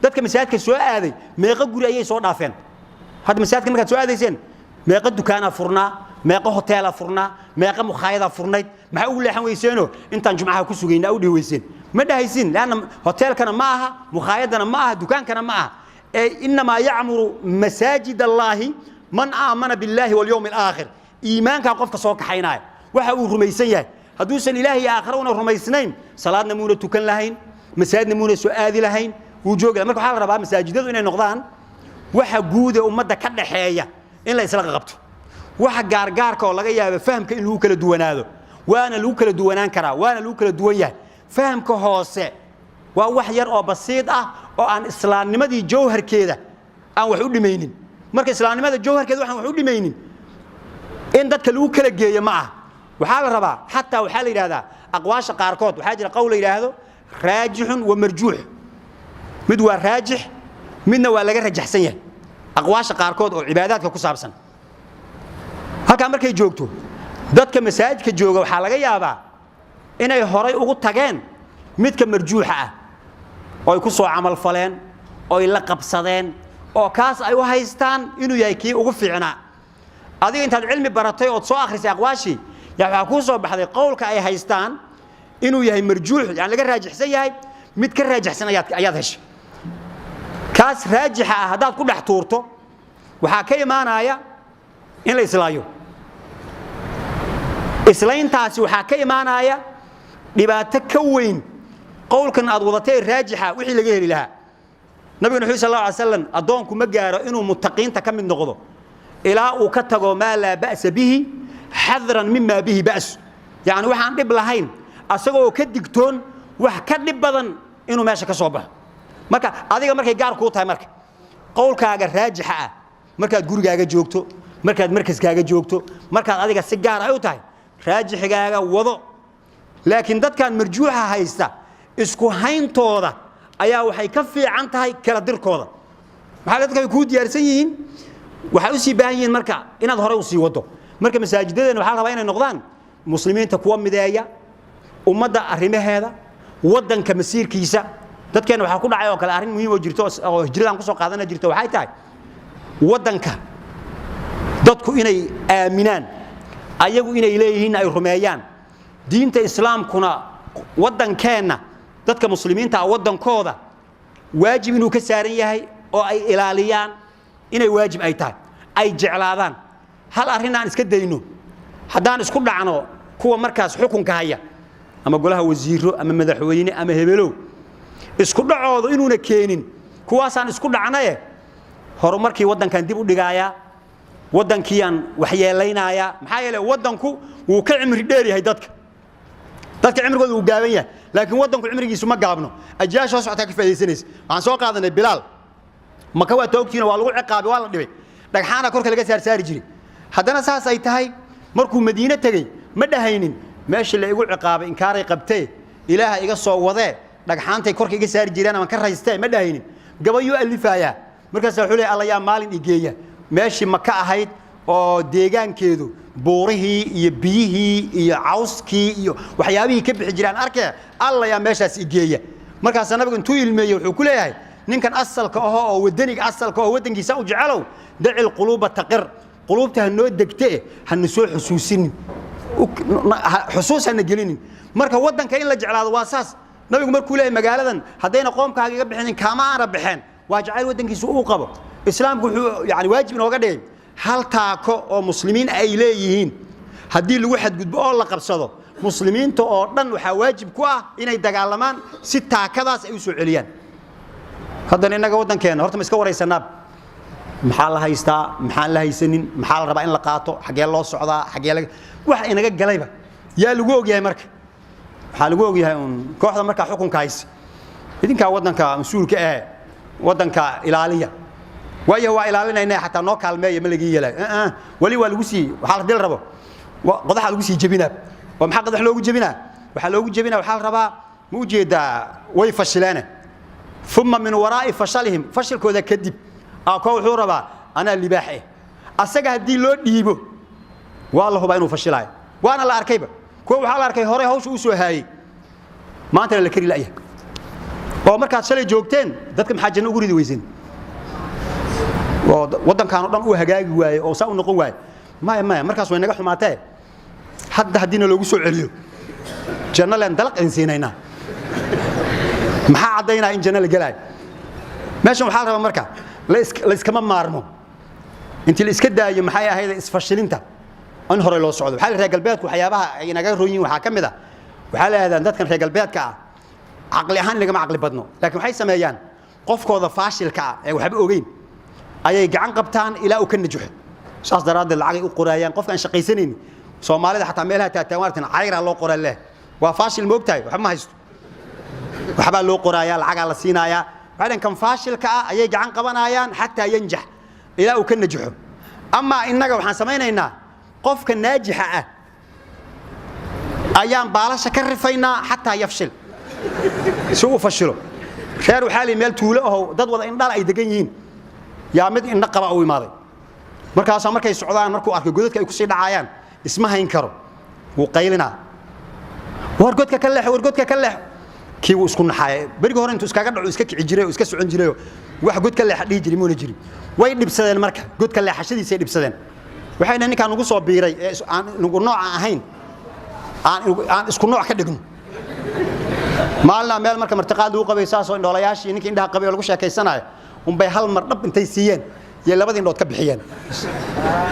dadka masaajidka soo aaday meeqa guri ayay soo dhaafeen hadda masaajidka markaad soo aadayseen meeqa dukaana furnaa meeqa hoteela furnaa meeqa mukhaayada furnayd maxaa ugu leexan weyseeno intaan jumcaha ku sugaynaa u dhiweyseen ma dhahaysin laana hoteelkana ma aha mukhaayadana ma aha dukaankana ma aha inma ya'muru masajid allahi man aamana billahi wal yawmil aakhir iimaanka qofka soo kaxaynaa waxa uu rumaysan yahay haduusan ilaahi aakhiruna rumaysnayn salaadna muuna tukan lahayn masaajidna muuna soo aadi lahayn uu jooga marka waxa la rabaa masaajidadu inay noqdaan waxa guud ee ummadda ka dhaxeeya in la isla qabto waxa gaargaarka oo laga yaabo fahamka in lagu kala duwanaado waana lagu kala duwanaan karaa waana lagu kala duwan yahay fahamka hoose waa wax yar oo basiid ah oo aan islaamnimadii jawharkeeda aan wax u dhimaynin marka islaamnimada jawharkeeda waxaan wax u dhimaynin in dadka lagu kala geeyo ma aha waxa la rabaa hatta waxa la yiraahdaa aqwaasha qaarkood waxa jira qowl la yiraahdo raajixun wa marjuux mid waa raajix midna waa laga rajaxsan yahay aqwaasha qaarkood oo cibaadaadka ku saabsan halka markay joogto dadka masaajidka jooga waxa laga yaabaa inay horay ugu tageen midka marjuuxa ah oo ay ku soo amal faleen oo ay la qabsadeen oo kaas ay u haystaan inuu yahay kii ugu fiicnaa adiga intaad cilmi baratay oo soo akhrisay aqwaashi yaa waxa ku soo baxday qowlka ay haystaan inuu yahay marjuux yani laga raajixsan yahay mid ka raajixsan ayaad heshay kaas raajixa ah hadaad ku dhex tuurto waxa ka imaanaya in la islaayo islayntaasi waxa ka imaanaya dhibaato ka weyn qowlkan aad wadatay raajixa wixii laga heli lahaa nabiga sallallahu alayhi wasallam adoonku ma gaaro inuu muttaqiinta ka mid noqdo ilaa uu ka tago ma la ba'sa bihi hadran mimma bihi ba's yani waxaan dhib lahayn asagoo ka digtoon wax ka dhib badan inuu meesha ka soo baxo marka adiga markay gaar ku tahay marka qowlkaaga raajixa ah markaad gurigaaga joogto markaad markaskaaga joogto markaad adiga si gaar ah u tahay raajixigaaga wado laakiin dadkan marjuuxa haysta isku hayntooda ayaa waxay ka fiican tahay kala dirkooda waxa dadka ku diyaarsan yihiin waxa u sii baahan yihiin marka inaad hore u sii wado marka masaajidadeena waxa la rabaa inay noqdaan muslimiinta kuwa mideeya ummadda arrimaheeda wadanka masiirkiisa dadkeena waxa ku dhacay oo kale arrin muhiim oo jirto oo hijradan ku soo qaadana jirto waxay tahay wadanka dadku inay aaminaan ayagu inay leeyihiin ay rumeeyaan diinta islaamkuna wadankeena dadka muslimiinta wadankooda waajib inuu ka saaran yahay oo ay ilaaliyaan inay waajib ay tahay ay jeclaadaan hal arrin aan iska dayno hadaan isku dhacno kuwa markaas xukunka haya ama golaha wasiiro ama madaxweyne ama hebelow isku dhacoodo inuuna keenin kuwaasaan isku dhacnay horumarkii wadankan dib u dhigaaya wadankiyan waxyeelaynaya maxaa yeelay wadanku wuu ka cimri dheer yahay dadka cimrigooda uu gaaban yahay laakiin wadanku cimrigiisu ma gaabno ajaasho socota ka faa'iideysanaysa waxaan soo qaadanay bilaal maka waa toogtiina waa lagu ciqaabay waa la dhibay dhagxaana korka laga saari jiray haddana saas ay tahay markuu madiina tagay ma dhahaynin meesha la igu ciqaabay inkaaray qabtay ilaaha iga soo wadee dhagxaantay korka iga saari jireen ama ka raystay ma dhahaynin gabayo alifaaya markaas wuxuu leeyahay alla yaa maalin igeeya meeshii maka ahayd oo deegaankeedu buurihii iyo biyihii iyo cawskii iyo waxyaabihii ka bixi jiraan arkay alla yaa meeshaas igeeya markaas nabigu intuu ilmeeyay wuxuu ku leeyahay ninkan asalka oo wadaniga asalka oo wadankiisa u jecelaw dacil quluba taqir qulubta hanoo degtay han soo xusuusin xusuusana gelinin marka wadanka in la jeclaado waa saas nabigu markuu leeyahay magaaladan hadayna qoomkaaga iga bixin kaama aan rabixeen waa jacayl wadankiisa uu qabo islaamku wuxuu yani waajib inooga dhigay hal taako oo muslimiin ay leeyihiin hadii lagu xadgudbo oo la qabsado muslimiinta oo dhan waxa waajib ku ah inay dagaalamaan si taakadaas ay u soo celiyaan haddana inaga wadankeena horta ma iska wareysanaa maxaa la haystaa maxaa la haysanin maxaa la rabaa in la qaato xagee loo socdaa xagee la wax inaga galayba yaa lagu ogyahay marka waxa lagu ogyahay kooxda marka xukunka haysa idinka wadanka mas'uulka ah wadanka ilaaliya waayo waa ilaalinayna xataa noo kaalmeeyo ma laga yeelay wali waa lagu sii waxa la dil rabo qodaxa lagu sii jabinaa waa maxaa qodax loogu jabinaa waxa loogu jabinaa waxa la rabaa ma u jeedaa way fashilaana thumma min wara'i fashalihim fashilkooda kadib ko wuxuu rabaa ana libaax asaga hadii loo dhiibo waa la hubaa inuu fashilay waana la arkayba ko waxa la arkay hore hawsha uu soo haayay maanta la kari laayay oo markaad shalay joogteen dadka maxaa janno ugu ridi weyseen waddankan oo dhan uu hagaagi waayo oo saa u noqon waayo maya markaas way naga xumaatay hadda hadina loogu soo celiyo janno leen dalaq insiinayna maxaa cadeynaa in janno la galay meeshan waxa la rabaa marka la iskama maarmo intii la iska daayo maxay ahayd isfashilinta an hore loo socdo waxa la reer galbeedku waxyaabaha ay naga rooyin waxa kamid ah waxa la yiraahdaa dadkan reer galbeedka ah aqli ahaan laga aqli badno laakiin waxay sameeyaan qofkooda faashilka ah ee waxba ogeyn ayay gacan qabtaan ilaa uu ka najaxo saas daraaddeed lacag ay u qorayaan qofka aan shaqaysanaynin Soomaalida xataa meelaha taatawartan cayra loo qoray leh waa faashil moogtahay waxba ma haysto waxba loo qorayaa lacag la siinayaa بعدين كان فاشل كا أيه جعان قبنايان حتى ينجح إلى وكن نجحه أما إنك وحنا سمينا إننا قف كان ناجح أيام بالاش كرفينا حتى يفشل شو فشله خير وحالي ميل توله ضد وضع إن لا أي دقيقين يا مد إن نقرأ أو ماضي مركز مركز السعودية مركو أركو جودك يكسر عيان اسمها ينكروا وقيلنا ورجودك كلح كي وسكون حياة برجع هون أنتوا إسكاجر إسكاك عجري وإسكاك سعون جري واحد جود كله حد يجري مون يجري وين بسدان المركب جود كله حشد يصير بسدان وحين هني كانوا نقصوا بيري نقول نوع هين عن إسكون نوع كده ما لنا مال مركب مرتقاد وقبي ساس وإن دولياش ينك عندها قبي ولا كوش كيس سنة بيحل مرتب أنت يسيان يلا بدين لو تكب حيان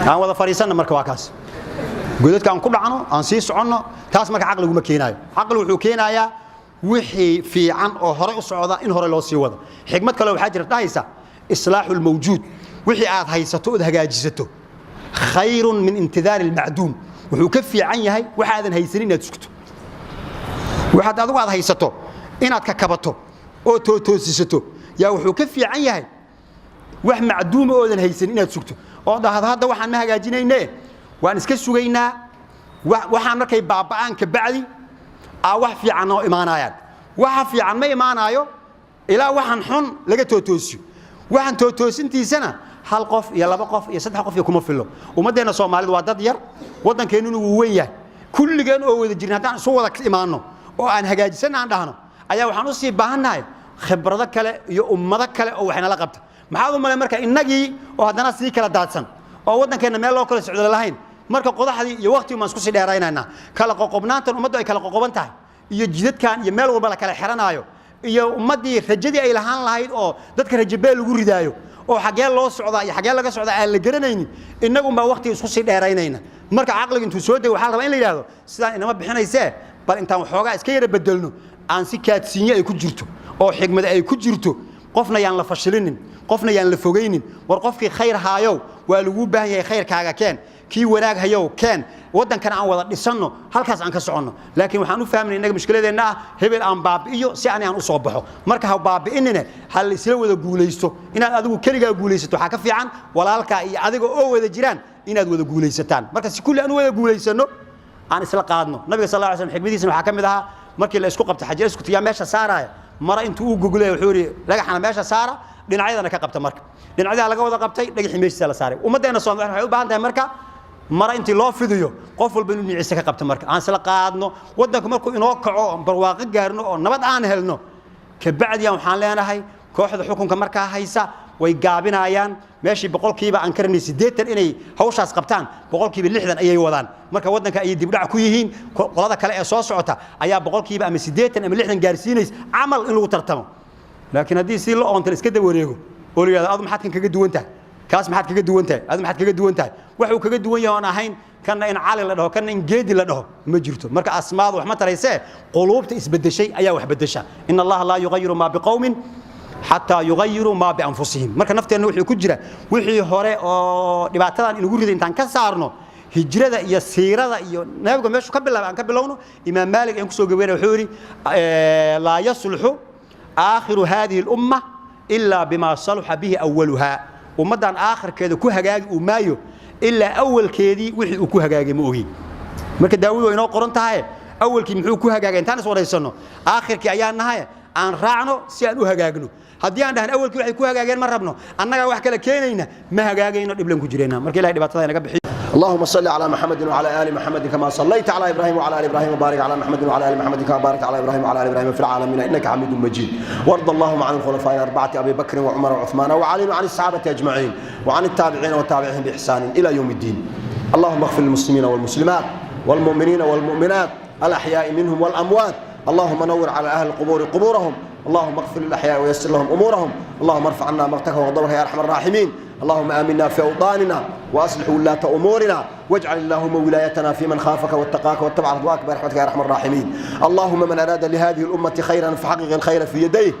أنا وذا فريسان مركب عكاس جودت كان كل عنه أنسيس عنه تاس مركب عقله ومكيناي عقله وحكينايا وحي في عن هراء الصعداء إن هراء الله سوى حكمة كلام حاجة دايسة إصلاح الموجود وحي عاد هيسته ده جاجزته خير من انتظار المعدوم وحكفي عني هاي وحد هيسرين تسكته وحد هذا عاد هيسته إن أتكبته أو توسيسته يا وحكفي عني هاي وح معدوم أو ذن هيسرين تسكته أو ده هذا وحنا ما جاجينه وأنسكسو جينا وحنا كي بابان كبعدي wax fiican oo imaanayaan waxa fiican ma imaanayo ilaa waxan xun laga tootoosiyo waxan tootoosintiisana hal qof iyo laba qof iyo saddex qof kuma filo umadeena Soomaalidu waa dad yar wadankeenu uu weyn yahay kulligeen oo wada jirna hadaan soo wada imaano oo aan hagaajisan aan dhahno ayaa waxaan u sii baahanahay khibrado kale iyo ummado kale oo waxna la qabta maxaa u malay marka inagii oo hadana sii kala daadsan oo wadankeena meel loo kala socdo lahayn marka qodaxdii iyo waqtiga ma isku sii dheeraynayna kala qoqobnaantan ummaddu ay kala qoqoban tahay iyo jidadkan iyo meel walba la kala xiranaayo iyo ummadii rajadii ay lahaan lahayd oo dadka rajabeel lagu ridaayo oo xagee loo socdaa iyo xagee laga socdaa aan la garanaynin inagu ma waqtiga isku sii dheeraynayna marka aqliga intuu soo day waxa la rabaa in la yiraahdo sidaan inama bixinaysee bal intaan waxoogaa iska yara bedelno aan si kaadsiinyo ay ku jirto oo xigmad ay ku jirto qofna yaan la fashilinin qofna yaan la fogeynin war qofkii khayr haayo waa lagu baahan yahay khayrkaaga keen kii wanaag hayo keen wadankan aan wada dhisano halkaas aan ka socono laakiin waxaan u fahmay inaga mushkiladeena hebel aan baabi'iyo si aan u soo baxo marka ha baabi'inina hal isla wada guuleysto inaad adigu kaliya guuleysato waxa ka fiican walaalka iyo adiga oo wada jiraan inaad wada guuleysataan marka si kulli aan wada guuleysano aan isla qaadno nabiga sallallahu alayhi wasallam xigmadiisa waxa kamid aha markii la isku qabto xajir isku tiyaa meesha saaraya mara intuu uu gogolay wuxuu yiri dhagaxana meesha saara dhinacyadana ka qabta marka dhinacyada laga wada qabtay dhagaxii meesha la saaray ummadeena Soomaaliyeed waxay u baahan tahay marka mara intii loo fidiyo qof walba inuu niciisa ka qabto marka aan isla qaadno wadanku markuu inoo kaco barwaaqo gaarno oo nabad aan helno ka bacdiyan waxaan leenahay kooxda xukunka marka haysa way gaabinayaan meeshii boqolkiiba aan karnay 80 inay hawshaas qabtaan boqolkiiba 60 ayay wadaan marka wadanka ay dib dhac ku yihiin qolada kale ee soo socota ayaa boqolkiiba ama 80 ama 60 gaarsiinays amal in lagu tartamo laakiin hadii si loo onta iska dawareego oo la yiraahdo maxaad kan kaga duwan tahay kaas maxaad kaga duwan tahay aad maxaad kaga duwan tahay wax uu kaga duwan yahay aan ahayn kana in cali la dhaho kana in geedi la dhaho ma jirto marka asmaadu wax ma taraysee quluubta isbedeshay ayaa wax bedesha in allah la yughayyiru ma biqawmin hatta yughayyiru ma bi anfusihim marka nafteena wixii ku jira wixii hore oo dhibaatadan inagu riday intaan ka saarno hijrada iyo siirada iyo nabiga meeshu ka bilaabay aan ka bilowno imaam maalik aan ku soo gabeeyay wuxuu yiri la yasluhu akhiru hadhihi al umma illa bima salaha bihi awwalaha ummadan aakhirkeeda ku hagaagi uu maayo illa awalkeedii wixii uu ku hagaagay ma ogi marka daawud way inoo qoran tahay awalkii muxuu ku hagaagay intaan soo wareysano aakhirkii ayaa nahay aan raacno si aan u hagaagno haddii aan dhahan awalkii waxay ku hagaageen ma rabno annaga wax kala keenayna ma hagaagayno dhiblan ku jireena marka ilaahay dhibaatada inaga bixiyo اللهم صل على محمد وعلى آل محمد كما صليت على إبراهيم وعلى آل إبراهيم وبارك على محمد وعلى آل محمد كما باركت على إبراهيم وعلى آل إبراهيم في العالمين إنك حميد مجيد. وارض اللهم عن الخلفاء الأربعة أبي بكر وعمر وعثمان وعلي وعن الصحابة أجمعين وعن التابعين وتابعهم بإحسان إلى يوم الدين. اللهم اغفر للمسلمين والمسلمات والمؤمنين والمؤمنات الأحياء منهم والأموات. اللهم نور على أهل القبور قبورهم. اللهم اغفر للأحياء ويسر لهم أمورهم. اللهم ارفع عنا مقتك وغضبك يا أرحم الراحمين. اللهم آمنا في أوطاننا وأصلح ولاة أمورنا واجعل اللهم ولايتنا في من خافك واتقاك واتبع رضواك برحمتك يا أرحم الراحمين. اللهم من أراد لهذه الأمة خيرا فحقق الخير في يديه،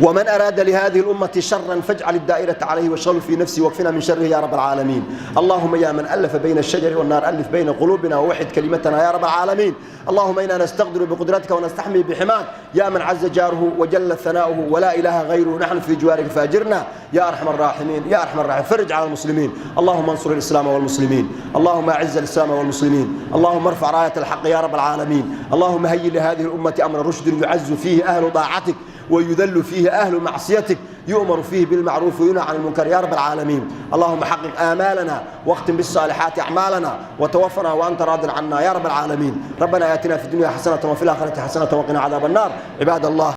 ومن أراد لهذه الأمة شرا فاجعل الدائرة عليه واشغله في نفسه واكفنا من شره يا رب العالمين. اللهم يا من ألف بين الشجر والنار ألف بين قلوبنا ووحد كلمتنا يا رب العالمين. اللهم إنا نستقدر بقدرتك ونستحمي بحماك يا من عز جاره وجل ثناؤه ولا إله غيره، نحن في جوارك فاجرنا يا أرحم الراحمين يا أرحم الراحمين. فرج على المسلمين، اللهم انصر الإسلام والمسلمين، اللهم أعز الإسلام والمسلمين، اللهم ارفع راية الحق يا رب العالمين. اللهم هيئ لهذه الأمة أمر رشد يعز فيه أهل طاعتك ويذل فيه أهل معصيتك، يؤمر فيه بالمعروف وينهى عن المنكر يا رب العالمين. اللهم حقق آمالنا واختم بالصالحات أعمالنا وتوفنا وأنت راض عنا يا رب العالمين. ربنا آتنا في الدنيا حسنة وفي الآخرة حسنة وقنا عذاب النار. عباد الله